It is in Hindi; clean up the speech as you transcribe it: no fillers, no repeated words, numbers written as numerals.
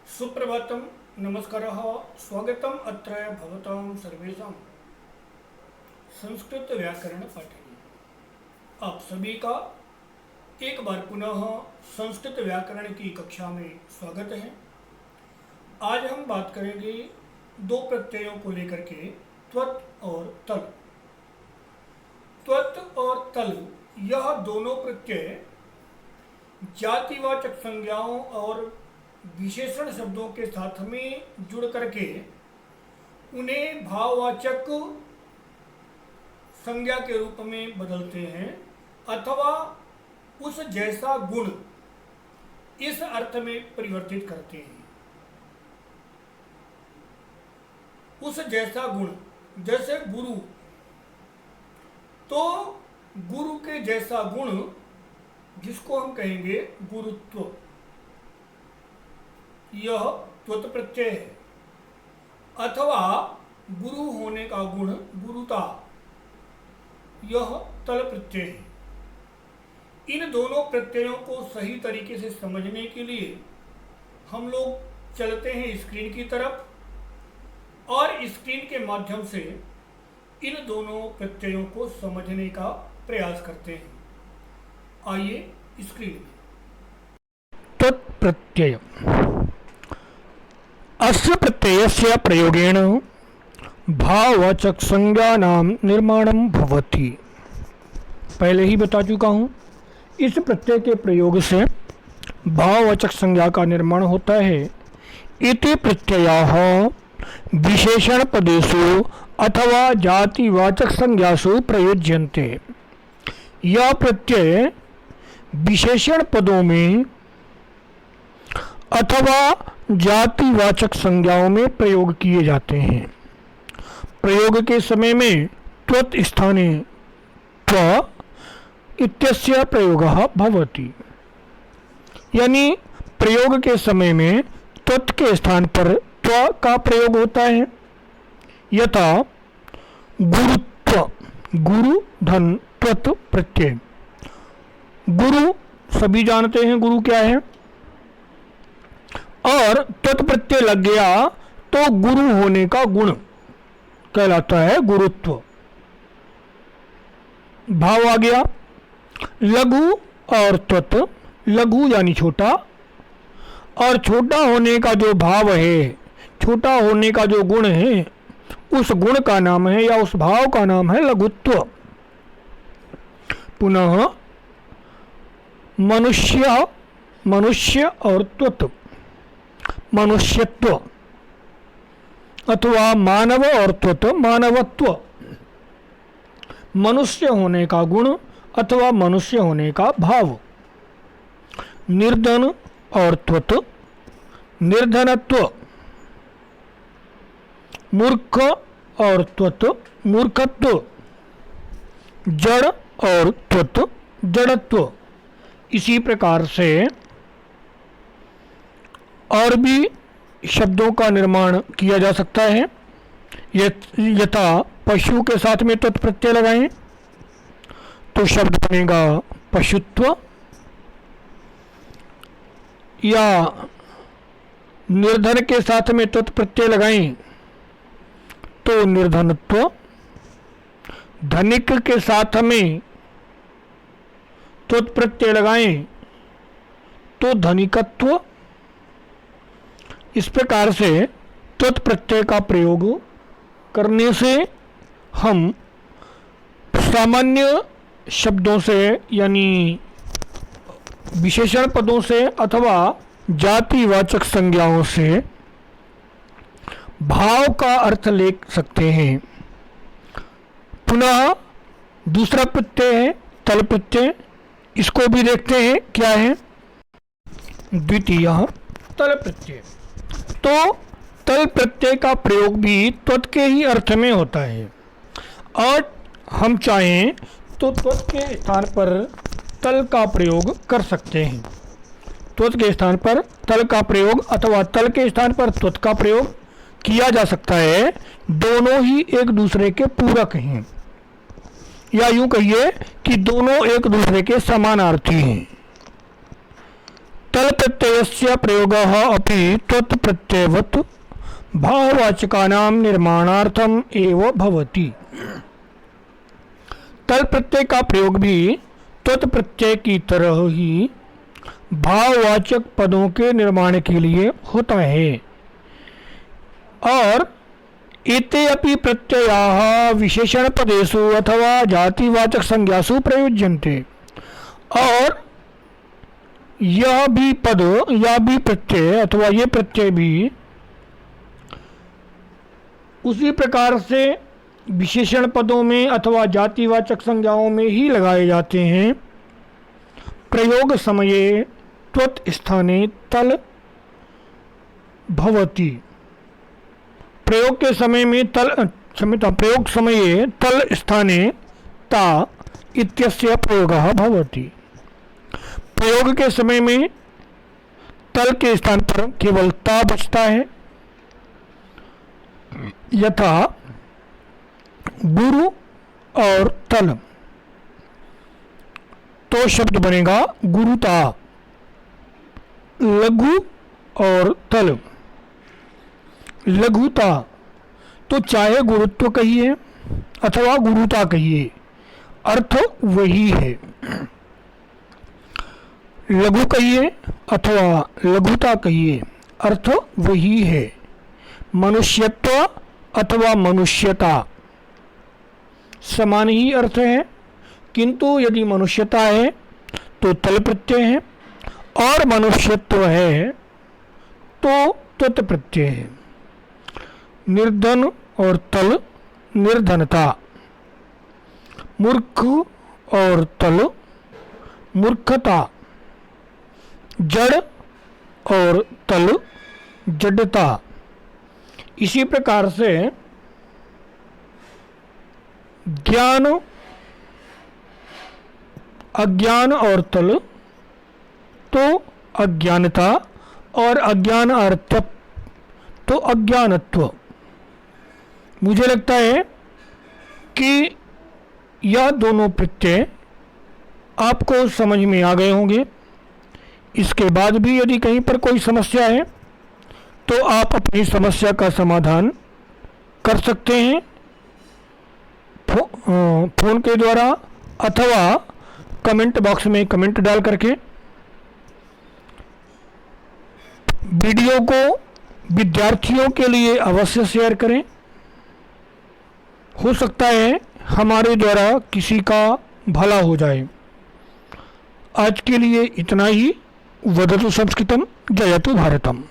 सुप्रभातम, नमस्कारः, स्वागतम अत्र भवतां सर्वेषां संस्कृत व्याकरण पाठे। आप सभी का एक बार पुनः संस्कृत व्याकरण की कक्षा में स्वागत है। आज हम बात करेंगे दो प्रत्ययों को लेकर के, त्वत् और तल। त्वत् और तल यह दोनों प्रत्यय जातिवाचक संज्ञाओं और विशेषण शब्दों के साथ में जुड़ करके उन्हें भाववाचक संज्ञा के रूप में बदलते हैं अथवा उस जैसा गुण इस अर्थ में परिवर्तित करते हैं। उस जैसा गुण जैसे गुरु, तो गुरु के जैसा गुण जिसको हम कहेंगे गुरुत्व, यह त्वत् प्रत्यय है। अथवा गुरु होने का गुण गुरुता, यह तल प्रत्यय है। इन दोनों प्रत्ययों को सही तरीके से समझने के लिए हम लोग चलते हैं स्क्रीन की तरफ और स्क्रीन के माध्यम से इन दोनों प्रत्ययों को समझने का प्रयास करते हैं। आइए स्क्रीन में। तत्प्रत्यय अस्य प्रत्ययस्य प्रयोगेण भाववाचक संज्ञानां निर्माणं भवति। पहले ही बता चुका हूँ, इस प्रत्यय के प्रयोग से भाववाचक संज्ञा का निर्माण होता है। इति प्रत्ययाः विशेषण पदेषु अथवा जातिवाचक संज्ञासु प्रयुज्यन्ते। यह प्रत्यय विशेषण पदों में अथवा जातिवाचक संज्ञाओं में प्रयोग किए जाते हैं। प्रयोग के समय में त्वत् स्थाने त्व इत्यस्य प्रयोगः भवति, यानी प्रयोग के समय में त्वत् के स्थान पर त्व का प्रयोग होता है। यथा गुरुत्व, गुरु धन त्वत् प्रत्यय। गुरु सभी जानते हैं गुरु क्या है, और त्वत् प्रत्यय लग गया तो गुरु होने का गुण कहलाता है गुरुत्व। भाव आ गया लघु और त्वत्। लघु यानी छोटा, और छोटा होने का जो भाव है, छोटा होने का जो गुण है, उस गुण का नाम है या उस भाव का नाम है लघुत्व। पुनः मनुष्य, मनुष्य और त्वत्, मनुष्यत्व, अथवा मानव और त्वत्, मानवत्व। मनुष्य होने का गुण अथवा मनुष्य होने का भाव। निर्धन और त्वत्, निर्धनत्व। मूर्ख और त्वत्, मूर्खत्व। जड़ और त्वत्, जड़त्व। इसी प्रकार से और भी शब्दों का निर्माण किया जा सकता है। यथा पशु के साथ में त्वत् प्रत्यय लगाएं तो शब्द बनेगा पशुत्व, या निर्धन के साथ में त्वत् प्रत्यय लगाएं तो निर्धनत्व। धनिक के साथ में त्वत् प्रत्यय लगाएं तो धनिकत्व। इस प्रकार से त्वत् प्रत्यय का प्रयोग करने से हम सामान्य शब्दों से यानी विशेषण पदों से अथवा जातिवाचक संज्ञाओं से भाव का अर्थ ले सकते हैं। पुनः दूसरा प्रत्यय है तल प्रत्यय। इसको भी देखते हैं क्या है। द्वितीय तल प्रत्यय। तो तल प्रत्यय का प्रयोग भी त्वत् के ही अर्थ में होता है, और हम चाहें तो त्वत् के स्थान पर तल का प्रयोग कर सकते हैं। त्वत् के स्थान पर तल का प्रयोग अथवा तल के स्थान पर त्वत् का प्रयोग किया जा सकता है। दोनों ही एक दूसरे के पूरक हैं, या यूं कहिए कि दोनों एक दूसरे के समानार्थी हैं। तल प्रत्ययस्य प्रयोगः अपि त्वत् प्रत्ययवत् भाववाचकानां निर्माणार्थम एव भवति। तल प्रत्यय का प्रयोग भी त्वत् प्रत्यय की तरह ही भाववाचक पदों के निर्माण के लिए होता है। और एते अपि प्रत्ययाः विशेषण पदेषु अथवा जातिवाचक संज्ञासु प्रयुज्यन्ते। और यह भी पद या भी प्रत्यय अथवा ये प्रत्यय भी उसी प्रकार से विशेषण पदों में अथवा जातिवाचक संज्ञाओं में ही लगाए जाते हैं। प्रयोग समये त्वत् स्थाने तल भवति। प्रयोग के समय में प्रयोग समये तल स्थाने ता इत्यस्य प्रयोगः भवति। प्रयोग के समय में तल के स्थान पर केवल ता बचता है। यथा गुरु और तल, तो शब्द बनेगा गुरुता। लघु और तल, लघुता, तो चाहे गुरुत्व कहिए अथवा गुरुता कहिए, अर्थ वही है। लघु कहिए अथवा लघुता कहिए, अर्थ वही है। मनुष्यत्व अथवा मनुष्यता समान ही अर्थ है, किंतु यदि मनुष्यता है तो तल प्रत्यय है और मनुष्यत्व है तो त्वत् प्रत्यय है। निर्धन और तल, निर्धनता। मूर्ख और तल, मूर्खता। जड़ और तल, जड़ता। इसी प्रकार से ज्ञान, अज्ञान और तल, तो अज्ञानता, और अज्ञान अर्थ तो अज्ञानत्व। मुझे लगता है कि यह दोनों प्रत्यय आपको समझ में आ गए होंगे। इसके बाद भी यदि कहीं पर कोई समस्या है तो आप अपनी समस्या का समाधान कर सकते हैं फोन के द्वारा अथवा कमेंट बॉक्स में कमेंट डाल करके। वीडियो को विद्यार्थियों के लिए अवश्य शेयर करें। हो सकता है हमारे द्वारा किसी का भला हो जाए। आज के लिए इतना ही। वदतु संस्कृतम, जयतु भारतम।